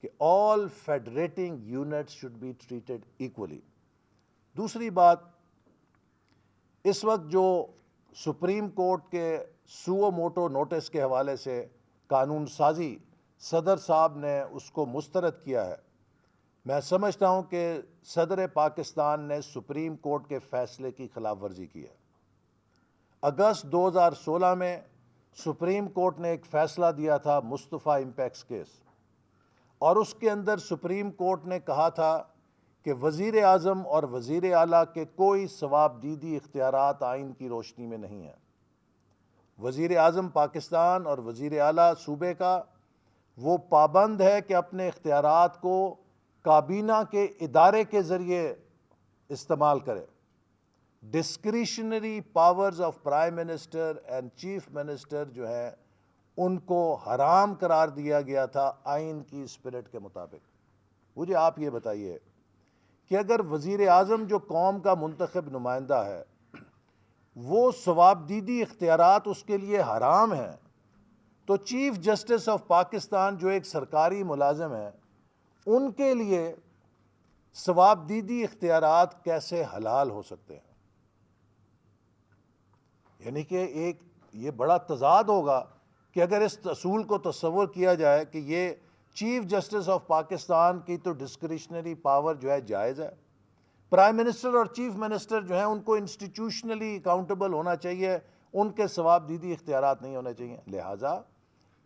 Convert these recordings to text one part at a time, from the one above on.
کہ all federating units should be treated equally. دوسری بات، اس وقت جو سپریم کورٹ کے سو موٹو نوٹس کے حوالے سے قانون سازی صدر صاحب نے اس کو مسترد کیا ہے، میں سمجھتا ہوں کہ صدر پاکستان نے سپریم کورٹ کے فیصلے کی خلاف ورزی کی ہے۔ اگست 2016 میں سپریم کورٹ نے ایک فیصلہ دیا تھا مصطفیٰ امپیکس کیس، اور اس کے اندر سپریم کورٹ نے کہا تھا کہ وزیر اعظم اور وزیر اعلیٰ کے کوئی ثوابدیدی اختیارات آئین کی روشنی میں نہیں ہیں۔ وزیر اعظم پاکستان اور وزیر اعلیٰ صوبے کا وہ پابند ہے کہ اپنے اختیارات کو کابینہ کے ادارے کے ذریعے استعمال کرے۔ Discretionary powers of prime minister and chief minister جو ہیں ان کو حرام قرار دیا گیا تھا آئین کی اسپرٹ کے مطابق۔ مجھے آپ یہ بتائیے کہ اگر وزیر اعظم جو قوم کا منتخب نمائندہ ہے وہ ثوابدیدی اختیارات اس کے لیے حرام ہیں، تو چیف جسٹس آف پاکستان جو ایک سرکاری ملازم ہیں ان کے لیے ثوابدیدی اختیارات کیسے حلال ہو سکتے ہیں؟ یعنی کہ ایک یہ بڑا تضاد ہوگا کہ اگر اس اصول کو تصور کیا جائے کہ یہ چیف جسٹس آف پاکستان کی تو ڈسکریشنری پاور جو ہے جائز ہے، پرائم منسٹر اور چیف منسٹر جو ہیں ان کو انسٹیٹیوشنلی اکاؤنٹیبل ہونا چاہیے، ان کے ثوابدیدی اختیارات نہیں ہونے چاہیے۔ لہٰذا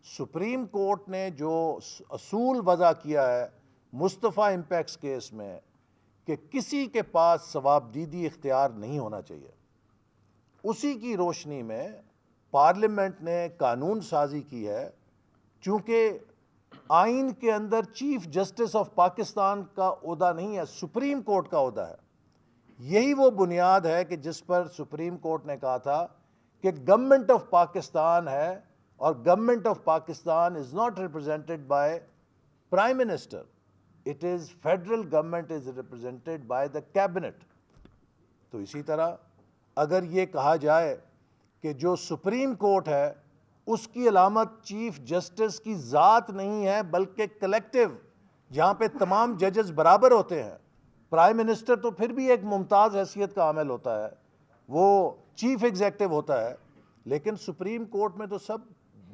سپریم کورٹ نے جو اصول وضع کیا ہے مصطفیٰ امپیکس کیس میں کہ کسی کے پاس ثوابدیدی اختیار نہیں ہونا چاہیے، اسی کی روشنی میں پارلیمنٹ نے قانون سازی کی ہے۔ چونکہ آئین کے اندر چیف جسٹس آف پاکستان کا عہدہ نہیں ہے، سپریم کورٹ کا عہدہ ہے۔ یہی وہ بنیاد ہے کہ جس پر سپریم کورٹ نے کہا تھا کہ گورنمنٹ آف پاکستان ہے، اور government of Pakistan is not represented by prime minister, it is federal government is represented by the cabinet. تو اسی طرح اگر یہ کہا جائے کہ جو سپریم کورٹ ہے اس کی علامت چیف جسٹس کی ذات نہیں ہے بلکہ کلیکٹیو، جہاں پہ تمام ججز برابر ہوتے ہیں، پرائم منسٹر تو پھر بھی ایک ممتاز حیثیت کا عامل ہوتا ہے، وہ چیف ایگزیکٹو ہوتا ہے، لیکن سپریم کورٹ میں تو سب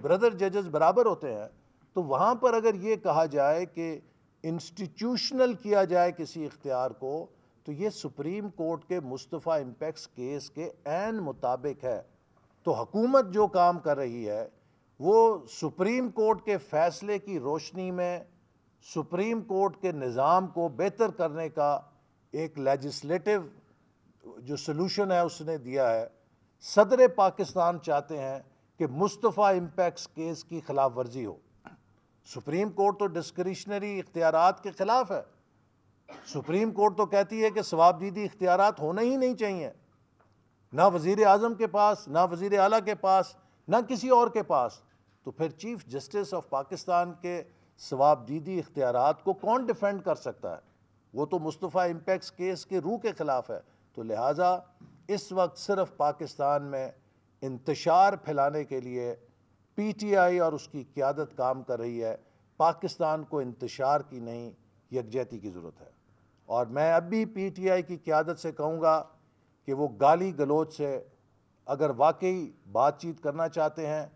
بردر ججز برابر ہوتے ہیں۔ تو وہاں پر اگر یہ کہا جائے کہ انسٹیٹیوشنل کیا جائے کسی اختیار کو، تو یہ سپریم کورٹ کے مصطفیٰ امپیکس کیس کے عین مطابق ہے۔ تو حکومت جو کام کر رہی ہے وہ سپریم کورٹ کے فیصلے کی روشنی میں سپریم کورٹ کے نظام کو بہتر کرنے کا ایک لیجسلیٹو جو سلوشن ہے اس نے دیا ہے۔ صدر پاکستان چاہتے ہیں کہ مصطفیٰ امپیکس کیس کی خلاف ورزی ہو۔ سپریم کورٹ تو ڈسکریشنری اختیارات کے خلاف ہے، سپریم کورٹ تو کہتی ہے کہ ثوابدیدی اختیارات ہونا ہی نہیں چاہیے، نہ وزیر اعظم کے پاس، نہ وزیر اعلیٰ کے پاس، نہ کسی اور کے پاس۔ تو پھر چیف جسٹس آف پاکستان کے ثوابدیدی اختیارات کو کون ڈیفینڈ کر سکتا ہے؟ وہ تو مصطفیٰ امپیکس کیس کے روح کے خلاف ہے۔ تو لہٰذا اس وقت صرف پاکستان میں انتشار پھیلانے کے لیے پی ٹی آئی اور اس کی قیادت کام کر رہی ہے۔ پاکستان کو انتشار کی نہیں، یکجہتی کی ضرورت ہے۔ اور میں اب بھی پی ٹی آئی کی قیادت سے کہوں گا کہ وہ گالی گلوچ سے اگر واقعی بات چیت کرنا چاہتے ہیں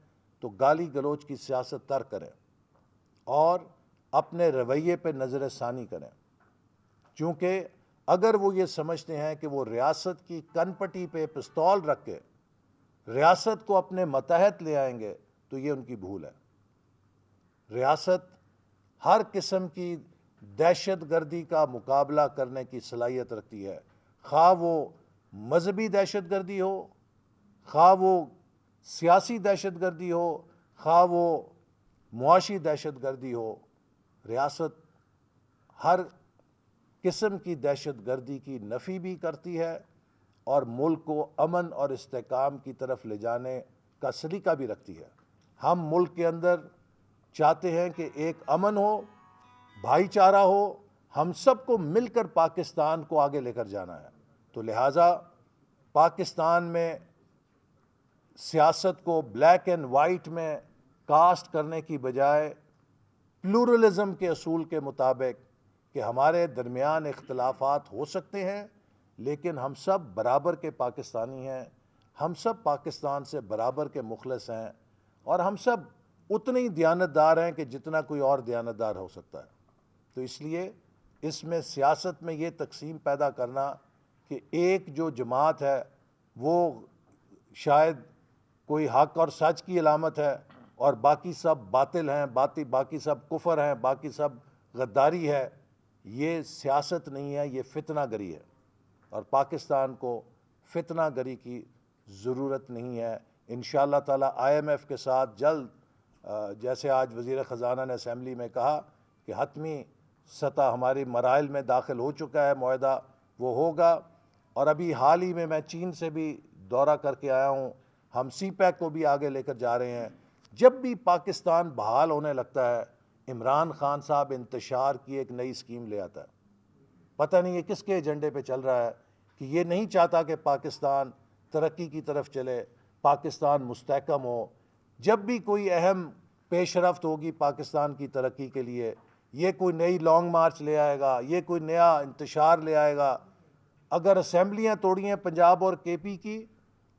تو گالی گلوچ کی سیاست ترک کریں اور اپنے رویے پہ نظر ثانی کریں، چونکہ اگر وہ یہ سمجھتے ہیں کہ وہ ریاست کی کن پٹی پہ پستول رکھ کے ریاست کو اپنے ماتحت لے آئیں گے تو یہ ان کی بھول ہے۔ ریاست ہر قسم کی دہشت گردی کا مقابلہ کرنے کی صلاحیت رکھتی ہے، خواہ وہ مذہبی دہشت گردی ہو، خواہ وہ سیاسی دہشت گردی ہو، خواہ وہ معاشی دہشت گردی ہو۔ ریاست ہر قسم کی دہشت گردی کی نفی بھی کرتی ہے اور ملک کو امن اور استحکام کی طرف لے جانے کا سلیقہ بھی رکھتی ہے۔ ہم ملک کے اندر چاہتے ہیں کہ ایک امن ہو، بھائی چارہ ہو، ہم سب کو مل کر پاکستان کو آگے لے کر جانا ہے۔ تو لہٰذا پاکستان میں سیاست کو بلیک اینڈ وائٹ میں کاسٹ کرنے کی بجائے پلورلزم کے اصول کے مطابق کہ ہمارے درمیان اختلافات ہو سکتے ہیں لیکن ہم سب برابر کے پاکستانی ہیں، ہم سب پاکستان سے برابر کے مخلص ہیں، اور ہم سب اتنے ہی دیانتدار ہیں کہ جتنا کوئی اور دیانتدار ہو سکتا ہے۔ تو اس لیے اس میں سیاست میں یہ تقسیم پیدا کرنا کہ ایک جو جماعت ہے وہ شاید کوئی حق اور سچ کی علامت ہے اور باقی سب باطل ہیں، باقی سب کفر ہیں، باقی سب غداری ہے، یہ سیاست نہیں ہے، یہ فتنہ گری ہے، اور پاکستان کو فتنہ گری کی ضرورت نہیں ہے۔ انشاءاللہ تعالی IMF کے ساتھ جلد، جیسے آج وزیر خزانہ نے اسمبلی میں کہا کہ حتمی سطح ہماری مراحل میں داخل ہو چکا ہے، معاہدہ وہ ہوگا۔ اور ابھی حال ہی میں چین سے بھی دورہ کر کے آیا ہوں، ہم سی پیک کو بھی آگے لے کر جا رہے ہیں۔ جب بھی پاکستان بحال ہونے لگتا ہے، عمران خان صاحب انتشار کی ایک نئی اسکیم لے آتا ہے۔ پتہ نہیں یہ کس کے ایجنڈے پہ چل رہا ہے کہ یہ نہیں چاہتا کہ پاکستان ترقی کی طرف چلے، پاکستان مستحکم ہو۔ جب بھی کوئی اہم پیش رفت ہوگی پاکستان کی ترقی کے لیے، یہ کوئی نئی لانگ مارچ لے آئے گا، یہ کوئی نیا انتشار لے آئے گا۔ اگر اسمبلیاں توڑی ہیں پنجاب اور KP کی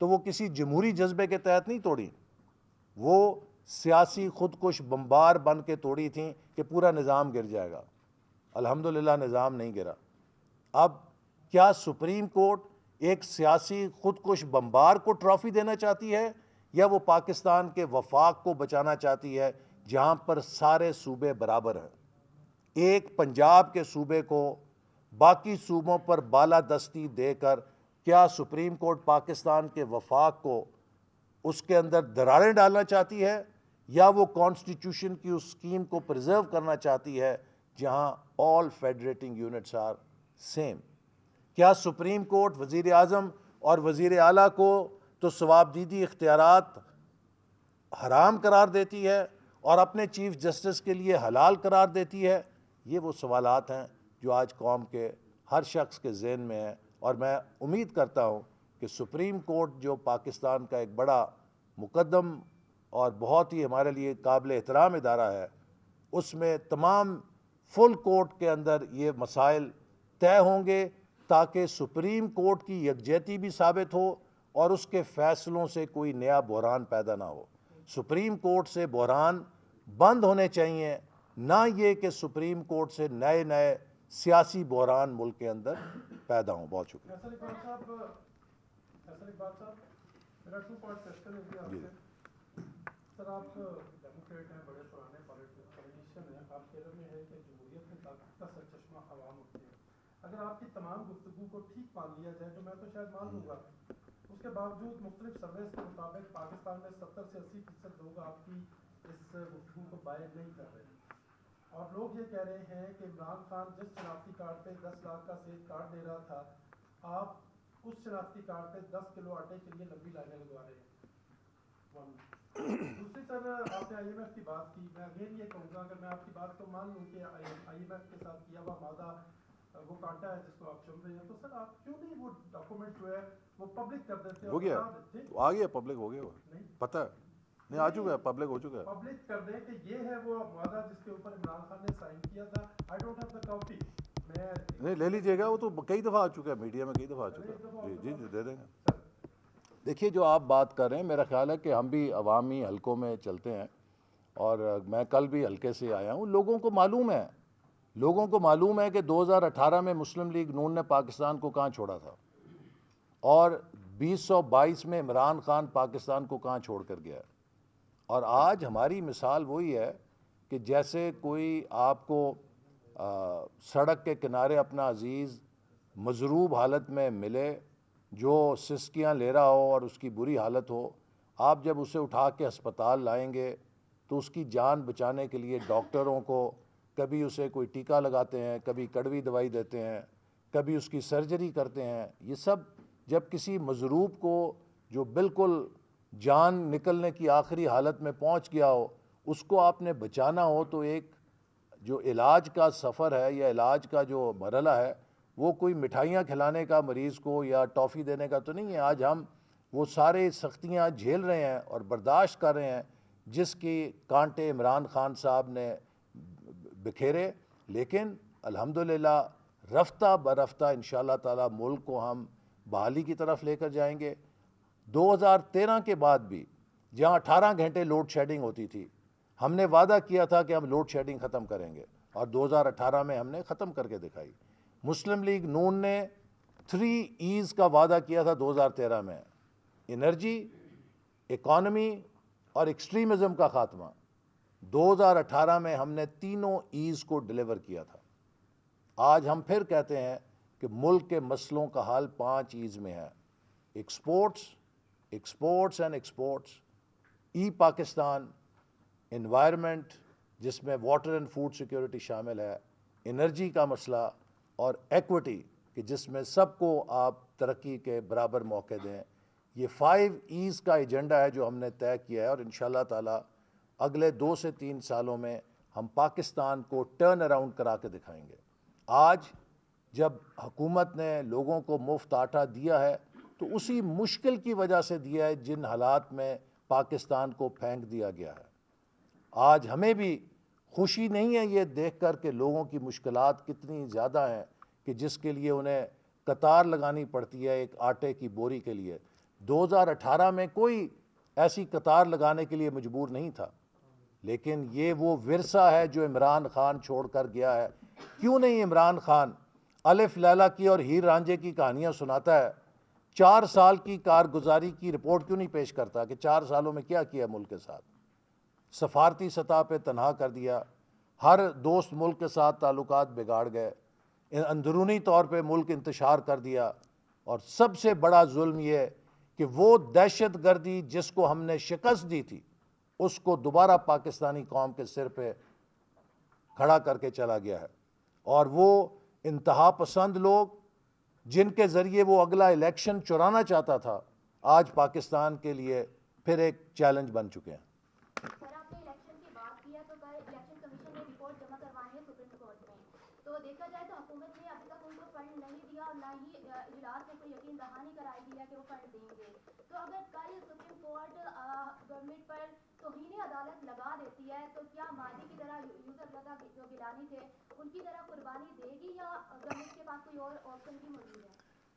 تو وہ کسی جمہوری جذبے کے تحت نہیں توڑی، وہ سیاسی خودکش بمبار بن کے توڑی تھیں کہ پورا نظام گر جائے گا۔ الحمدللہ نظام نہیں گرا۔ اب کیا سپریم کورٹ ایک سیاسی خودکش بمبار کو ٹرافی دینا چاہتی ہے یا وہ پاکستان کے وفاق کو بچانا چاہتی ہے جہاں پر سارے صوبے برابر ہیں؟ ایک پنجاب کے صوبے کو باقی صوبوں پر بالادستی دے کر کیا سپریم کورٹ پاکستان کے وفاق کو اس کے اندر دراڑیں ڈالنا چاہتی ہے یا وہ کانسٹیٹیوشن کی اس اسکیم کو پرزرو کرنا چاہتی ہے جہاں آل فیڈریٹنگ یونٹس آر سیم؟ کیا سپریم کورٹ وزیر اعظم اور وزیر اعلیٰ کو تو ثوابدیدی اختیارات حرام قرار دیتی ہے اور اپنے چیف جسٹس کے لیے حلال قرار دیتی ہے؟ یہ وہ سوالات ہیں جو آج قوم کے ہر شخص کے ذہن میں ہیں، اور میں امید کرتا ہوں کہ سپریم کورٹ جو پاکستان کا ایک بڑا مقدم اور بہت ہی ہمارے لیے قابل احترام ادارہ ہے، اس میں تمام فل کورٹ کے اندر یہ مسائل طے ہوں گے تاکہ سپریم کورٹ کی یکجہتی بھی ثابت ہو اور اس کے فیصلوں سے کوئی نیا بحران پیدا نہ ہو۔ سپریم کورٹ سے بحران بند ہونے چاہیے، نہ یہ کہ سپریم کورٹ سے نئے سیاسی بحران ملک کے اندر پیدا ہوں۔ بہت شکریہ۔ فیصل اقبال صاحب، میرا 2 پارٹ کوسچن ہے آپ سے۔ سر، آپ ڈیموکریٹ ہیں، بڑے پرانے پولیٹیشین ہیں، آپ کے علم میں ہے کہ جمہوریت میں طاقت کا سرچشمہ عوام ہوتے ہیں۔ اگر آپ کی تمام گفتگو کو ٹھیک مان لیا جائے، تو میں تو شاید مان لوں گا، اس کے باوجود مختلف سرویز کے مطابق پاکستان میں 70 سے 80% لوگ آپ کی اس گفتگو کو باید نہیں کر رہے، اور لوگ یہ کہہ رہے ہیں کہ عمران خان جس شناختی کارڈ پہ 10 لاکھ کا سیل کارڈ دے رہا تھا، آپ اس شناختی کارڈ پہ 10 کلو آٹے کے لیے لمبی لائنیں لگوا رہے ہیں۔ دوسری سر، آپ نے IMF کی بات کی، میں اگین یہ کہوں گا اگر میں آپ کی بات کو مان لوں کہ IMF کے ساتھ کیا ہوا معاہدہ وہ کانٹا ہے جس کو آپ چن رہے ہیں، تو سر آپ کیوں نہیں وہ ڈاکومنٹ جو ہے وہ پبلک کر دیتے؟ ہو گیا، آ گیا پبلک، ہو گیا، پتہ ہے نہیں، آ چکا ہے، پبلک ہو چکا ہے۔ پبلک کر دیں کہ یہ ہے وہ معاہدہ جس کے اوپر عمران خان نے سائن کیا تھا۔ I don't have the copy۔ نہیں، لے لیجیے گا، وہ تو کئی دفعہ آ چکا ہے، میڈیا میں کئی دفعہ آ چکا ہے۔ جی دے دیں گے۔ دیکھیے، جو آپ بات کر رہے ہیں، میرا خیال ہے کہ ہم بھی عوامی حلقوں میں چلتے ہیں، اور میں کل بھی حلقے سے آیا ہوں۔ لوگوں کو معلوم ہے کہ 2018 میں مسلم لیگ نون نے پاکستان کو کہاں چھوڑا تھا، اور 2022 میں عمران خان پاکستان کو کہاں چھوڑ کر گیا ہے۔ اور آج ہماری مثال وہی ہے کہ جیسے کوئی آپ کو سڑک کے کنارے اپنا عزیز مضروب حالت میں ملے، جو سسکیاں لے رہا ہو اور اس کی بری حالت ہو، آپ جب اسے اٹھا کے ہسپتال لائیں گے تو اس کی جان بچانے کے لیے ڈاکٹروں کو کبھی اسے کوئی ٹیکہ لگاتے ہیں، کبھی کڑوی دوائی دیتے ہیں، کبھی اس کی سرجری کرتے ہیں۔ یہ سب جب کسی مضروب کو جو بالکل جان نکلنے کی آخری حالت میں پہنچ گیا ہو، اس کو آپ نے بچانا ہو، تو ایک جو علاج کا سفر ہے یا علاج کا جو مرحلہ ہے، وہ کوئی مٹھائیاں کھلانے کا مریض کو یا ٹافی دینے کا تو نہیں ہے۔ آج ہم وہ سارے سختیاں جھیل رہے ہیں اور برداشت کر رہے ہیں جس کی کانٹے عمران خان صاحب نے بکھیرے، لیکن الحمدللہ رفتہ برفتہ انشاءاللہ تعالیٰ ملک کو ہم بحالی کی طرف لے کر جائیں گے۔ 2013 کے بعد بھی جہاں 18 گھنٹے لوڈ شیڈنگ ہوتی تھی، ہم نے وعدہ کیا تھا کہ ہم لوڈ شیڈنگ ختم کریں گے، اور 2018 میں ہم نے ختم کر کے دکھائی۔ مسلم لیگ نون نے 3 ایز کا وعدہ کیا تھا 2013 میں: انرجی، اکانومی اور ایکسٹریمزم کا خاتمہ۔ 2018 میں ہم نے تینوں ایز کو ڈیلیور کیا تھا۔ آج ہم پھر کہتے ہیں کہ ملک کے مسئلوں کا حل 5 ایز میں ہے: exports and exports, E Pakistan, environment جس میں واٹر اینڈ فوڈ سیکیورٹی شامل ہے، انرجی کا مسئلہ، اور ایکوٹی کہ جس میں سب کو آپ ترقی کے برابر موقع دیں۔ یہ 5 ایز کا ایجنڈا ہے جو ہم نے طے کیا ہے، اور انشاءاللہ تعالیٰ اگلے 2 سے 3 سالوں میں ہم پاکستان کو ٹرن اراؤنڈ کرا کے دکھائیں گے۔ آج جب حکومت نے لوگوں کو مفت آٹا دیا ہے تو اسی مشکل کی وجہ سے دیا ہے جن حالات میں پاکستان کو پھینک دیا گیا ہے۔ آج ہمیں بھی خوشی نہیں ہے یہ دیکھ کر کہ لوگوں کی مشکلات کتنی زیادہ ہیں کہ جس کے لیے انہیں قطار لگانی پڑتی ہے ایک آٹے کی بوری کے لیے۔ 2018 میں کوئی ایسی قطار لگانے کے لیے مجبور نہیں تھا، لیکن یہ وہ ورثہ ہے جو عمران خان چھوڑ کر گیا ہے۔ کیوں نہیں عمران خان الف لیلا کی اور ہیر رانجھے کی کہانیاں سناتا ہے؟ 4 سال کی کارگزاری کی رپورٹ کیوں نہیں پیش کرتا کہ 4 سالوں میں کیا کیا ملک کے ساتھ؟ سفارتی سطح پہ تنہا کر دیا، ہر دوست ملک کے ساتھ تعلقات بگاڑ گئے، اندرونی طور پہ ملک انتشار کر دیا، اور سب سے بڑا ظلم یہ ہے کہ وہ دہشت گردی جس کو ہم نے شکست دی تھی اس کو دوبارہ پاکستانی قوم کے سر پہ کھڑا کر کے چلا گیا ہے۔ اور وہ انتہا پسند لوگ جن کے ذریعے وہ اگلا الیکشن چرانا چاہتا تھا، آج پاکستان کے لیے پھر ایک چیلنج بن چکے ہیں۔ سر، آپ نے الیکشن کی بات کی ہے تو کل الیکشن کمیشن نے رپورٹ جمع کروانی ہے سپریم کورٹ میں، تو دیکھا جائے تو حکومت نے ابھی تک ان کو فنڈ نہیں دیا اور نہ ہی اجلاس میں کوئی یقین دہانی کرائی دی ہے کہ وہ فنڈ دیں گے۔ تو اگر کل سپریم کورٹ گورنمنٹ پر توہین عدالت لگا دیتی ہے تو کیا ماضی کی طرح یوسف زدہ جو گیلانی تھے ان کی طرح قربانی دے گی، یا گورنمنٹ کے پاس کوئی اور آپشن بھی موجود ہے؟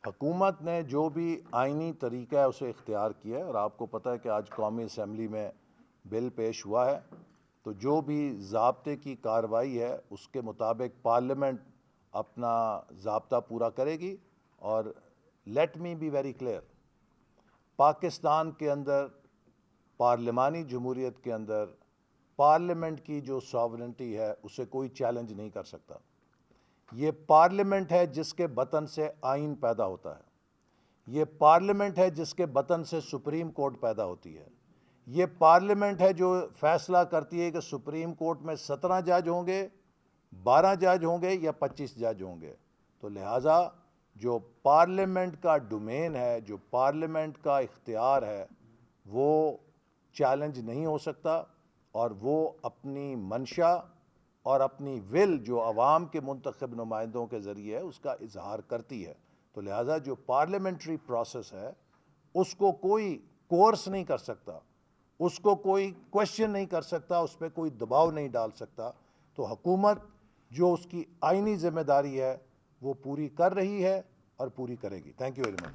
حکومت نے جو بھی آئینی طریقہ ہے اسے اختیار کیا ہے، اور آپ کو پتہ ہے کہ آج قومی اسمبلی میں بل پیش ہوا ہے، تو جو بھی ضابطے کی کارروائی ہے اس کے مطابق پارلیمنٹ اپنا ضابطہ پورا کرے گی۔ اور let me be very clear, Pakistan کے اندر، پارلیمانی جمہوریت کے اندر، پارلیمنٹ کی جو ساورنٹی ہے اسے کوئی چیلنج نہیں کر سکتا۔ یہ پارلیمنٹ ہے جس کے بطن سے آئین پیدا ہوتا ہے، یہ پارلیمنٹ ہے جس کے بطن سے سپریم کورٹ پیدا ہوتی ہے، یہ پارلیمنٹ ہے جو فیصلہ کرتی ہے کہ سپریم کورٹ میں 17 جج ہوں گے، 12 جج ہوں گے یا 25 جج ہوں گے۔ تو لہٰذا جو پارلیمنٹ کا ڈومین ہے، جو پارلیمنٹ کا اختیار ہے، وہ چیلنج نہیں ہو سکتا، اور وہ اپنی منشا اور اپنی ول جو عوام کے منتخب نمائندوں کے ذریعے ہے اس کا اظہار کرتی ہے۔ تو لہٰذا جو پارلیمنٹری پروسیس ہے اس کو کوئی کورس نہیں کر سکتا، اس کو کوئی کویشچن نہیں کر سکتا، اس پہ کوئی دباؤ نہیں ڈال سکتا۔ تو حکومت جو اس کی آئینی ذمہ داری ہے وہ پوری کر رہی ہے اور پوری کرے گی۔ Thank you very much.